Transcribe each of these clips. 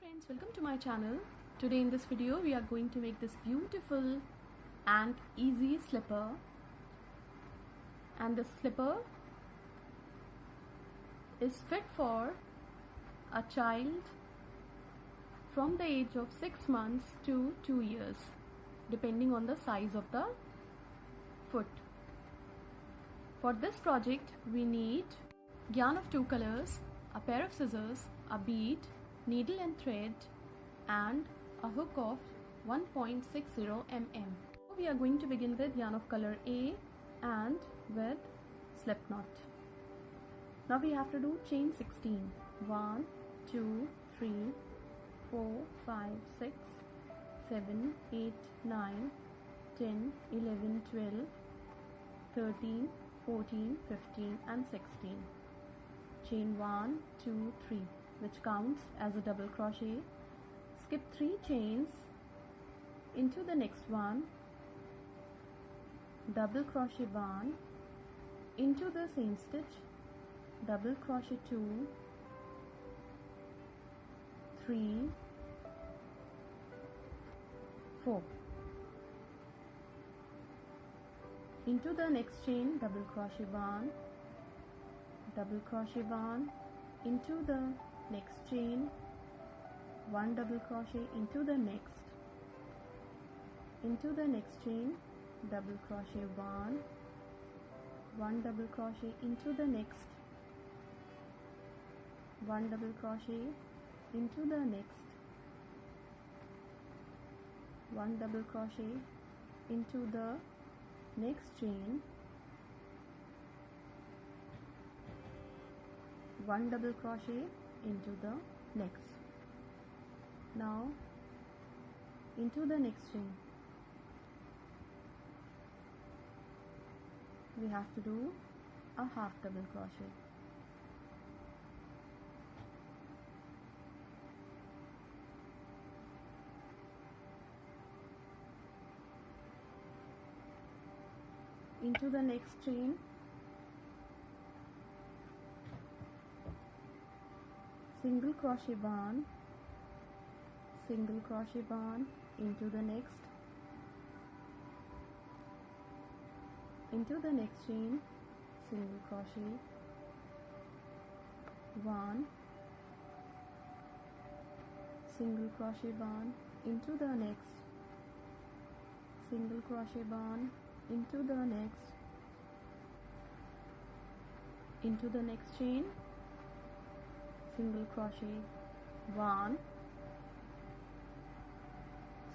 Friends, welcome to my channel. Today in this video we are going to make this beautiful and easy slipper, and this slipper is fit for a child from the age of 6 months to 2 years depending on the size of the foot. For this project we need yarn of 2 colors, a pair of scissors, a bead, needle and thread, and a hook of 1.60 mm. We are going to begin with yarn of color A and with slip knot. Now we have to do chain 16. 1, 2, 3, 4, 5, 6, 7, 8, 9, 10, 11, 12, 13, 14, 15 and 16. Chain 1, 2, 3, which counts as a double crochet. Skip 3 chains into the next one, double crochet 1, into the same stitch, double crochet 2, 3, 4. Into the next chain, double crochet 1, double crochet 1, into the next chain, 1 double crochet into the next chain, double crochet 1, 1 double crochet into the next, 1 double crochet into the next, 1 double crochet into the next chain, 1 double crochet into the next. Now into the next chain we have to do a half double crochet. Into the next chain single crochet 1, single crochet 1 into the next chain, single crochet 1, single crochet 1 into the next, single crochet 1 into the next chain, single crochet 1,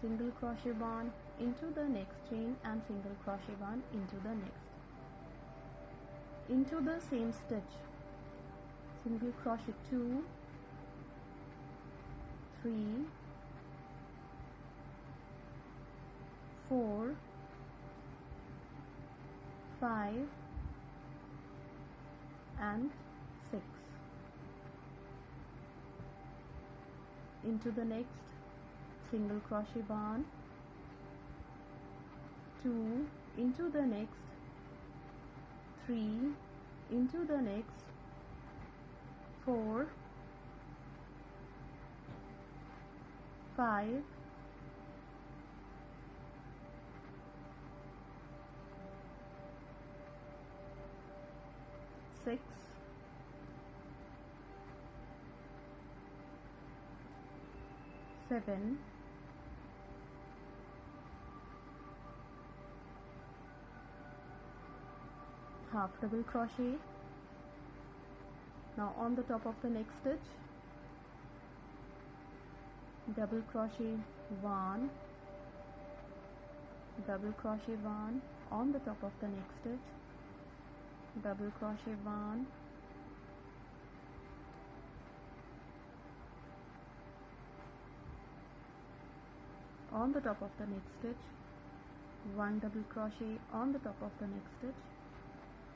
single crochet 1 into the next chain and single crochet 1 into the next. Into the same stitch, single crochet 2, 3, 4, 5 and 6. Into the next, single crochet 1, 2 into the next, 3 into the next, 4, 5, 6, 7, 1/2 double crochet. Now on the top of the next stitch, double crochet 1, double crochet 1 on the top of the next stitch, double crochet 1, on the top of the next stitch, 1 double crochet on the top of the next stitch,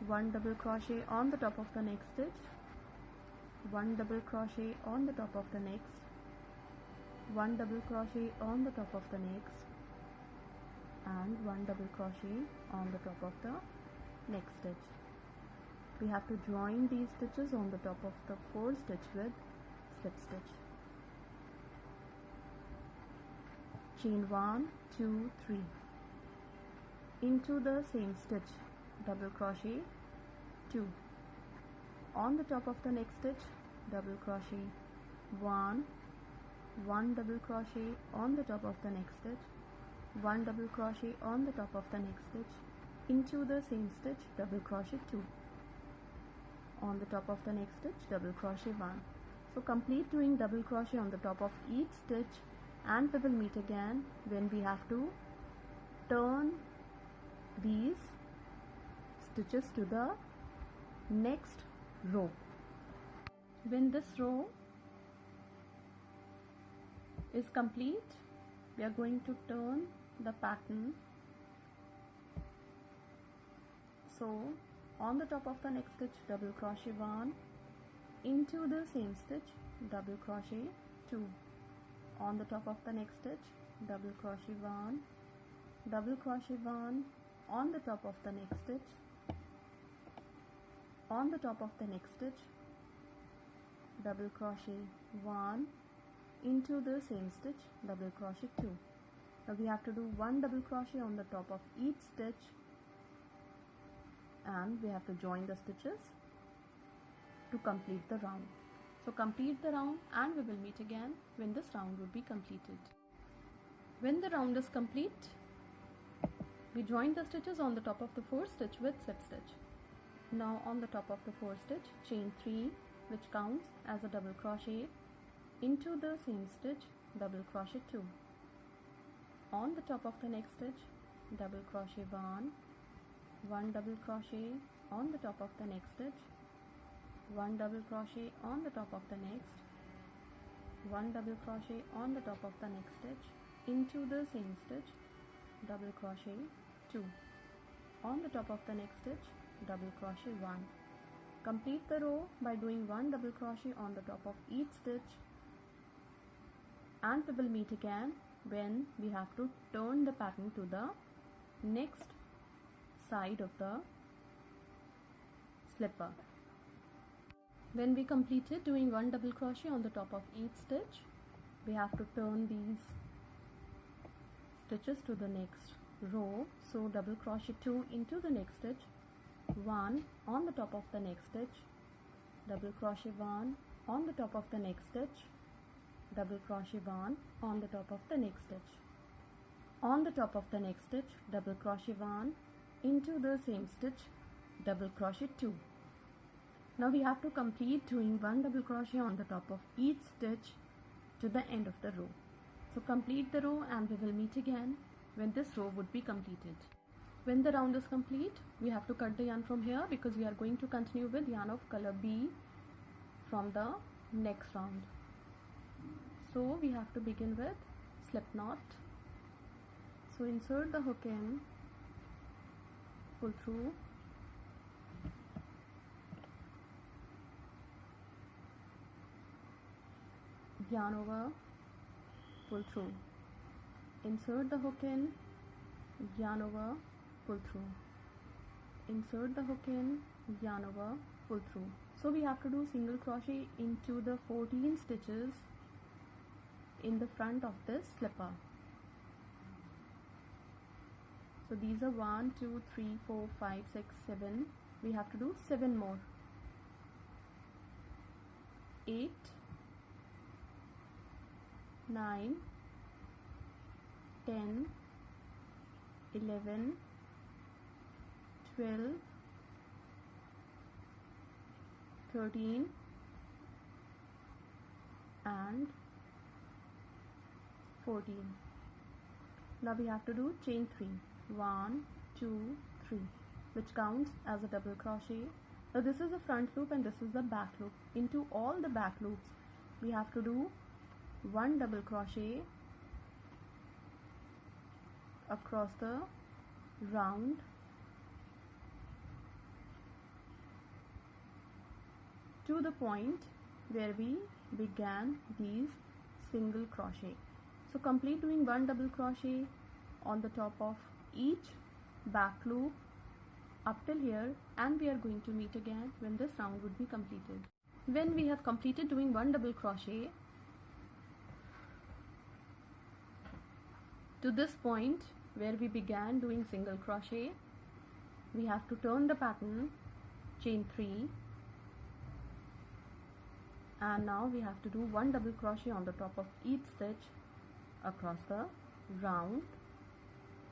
1 double crochet on the top of the next stitch, 1 double crochet on the top of the next, 1 double crochet on the top of the next, and 1 double crochet on the top of the next stitch. We have to join these stitches on the top of the 4 stitch with slip stitch. chain 1, 2, 3, into the same stitch, double crochet 2, on the top of the next stitch, double crochet 1, 1 double crochet on the top of the next stitch, 1 double crochet on the top of the next stitch, into the same stitch, double crochet 2, on the top of the next stitch, double crochet 1. So complete doing double crochet on the top of each stitch, and we will meet again when we have to turn these stitches to the next row. When this row is complete, we are going to turn the pattern. So on the top of the next stitch, double crochet 1, into the same stitch, double crochet 2, on the top of the next stitch, double crochet 1, double crochet 1, on the top of the next stitch, on the top of the next stitch, double crochet 1, into the same stitch, double crochet 2. Now we have to do 1 double crochet on the top of each stitch, and we have to join the stitches to complete the round. So complete the round, and we will meet again when this round would be completed. When the round is complete, we join the stitches on the top of the 4th stitch with slip stitch. Now on the top of the 4th stitch, chain 3, which counts as a double crochet, into the same stitch, double crochet 2, on the top of the next stitch, double crochet 1, 1 double crochet on the top of the next stitch, 1 double crochet on the top of the next, 1 double crochet on the top of the next stitch, into the same stitch, double crochet 2, on the top of the next stitch, double crochet 1. Complete the row by doing 1 double crochet on the top of each stitch, and we will meet again when we have to turn the pattern to the next side of the slipper. When we completed doing 1 double crochet on the top of each stitch, we have to turn these stitches to the next row. So double crochet 2 into the next stitch, 1 on the top of the next stitch, double crochet 1 on the top of the next stitch, double crochet 1 on the top of the next stitch, on the top of the next stitch, double crochet 1, into the same stitch, double crochet 2. Now we have to complete doing 1 double crochet on the top of each stitch to the end of the row. So complete the row, and we will meet again when this row would be completed. When the round is complete, we have to cut the yarn from here, because we are going to continue with yarn of color B from the next round. So we have to begin with slip knot. So insert the hook in, pull through, yarn over, pull through, insert the hook in, yarn over, pull through, insert the hook in, yarn over, pull through. So we have to do single crochet into the 14 stitches in the front of this slipper. So these are 1, 2, 3, 4, 5, 6, 7. We have to do 7 more. 8, 9, 10, 11, 12, 13, and 14. Now we have to do chain 3. 1, 2, 3, which counts as a double crochet. Now this is the front loop and this is the back loop. Into all the back loops, we have to do 1 double crochet across the round, to the point where we began these single crochet. So complete doing 1 double crochet on the top of each back loop up till here, and we are going to meet again when this round would be completed. When we have completed doing 1 double crochet, To this point where we began doing single crochet, we have to turn the pattern, chain 3, and now we have to do 1 double crochet on the top of each stitch across the round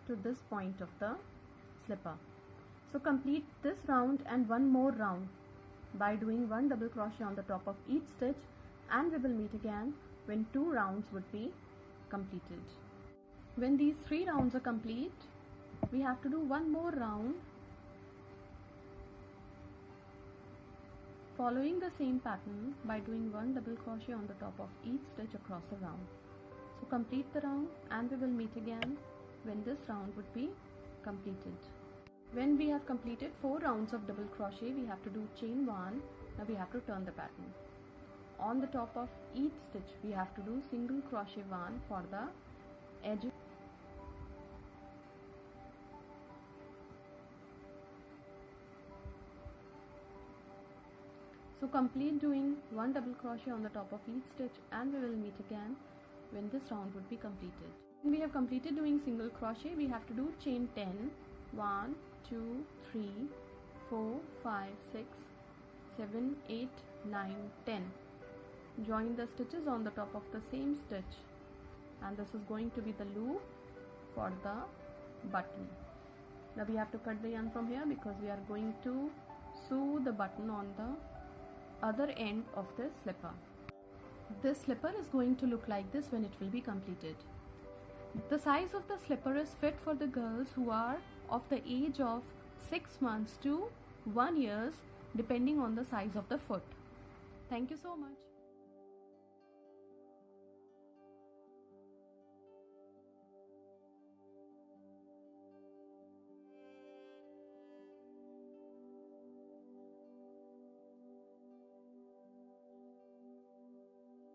to this point of the slipper. So complete this round and one more round by doing 1 double crochet on the top of each stitch, and we will meet again when 2 rounds would be completed. When these 3 rounds are complete, we have to do one more round following the same pattern by doing 1 double crochet on the top of each stitch across a round. So complete the round and we will meet again when this round would be completed. When we have completed 4 rounds of double crochet, we have to do chain 1. Now we have to turn the pattern. On the top of each stitch we have to do single crochet 1 for the edge. So complete doing 1 double crochet on the top of each stitch and we will meet again when this round would be completed. When we have completed doing single crochet, we have to do chain 10. 1, 2, 3, 4, 5, 6, 7, 8, 9, 10. Join the stitches on the top of the same stitch, and this is going to be the loop for the button. Now we have to cut the yarn from here because we are going to sew the button on the other end of the slipper. This slipper is going to look like this when it will be completed. The size of the slipper is fit for the girls who are of the age of 6 months to 1 year, depending on the size of the foot. Thank you so much.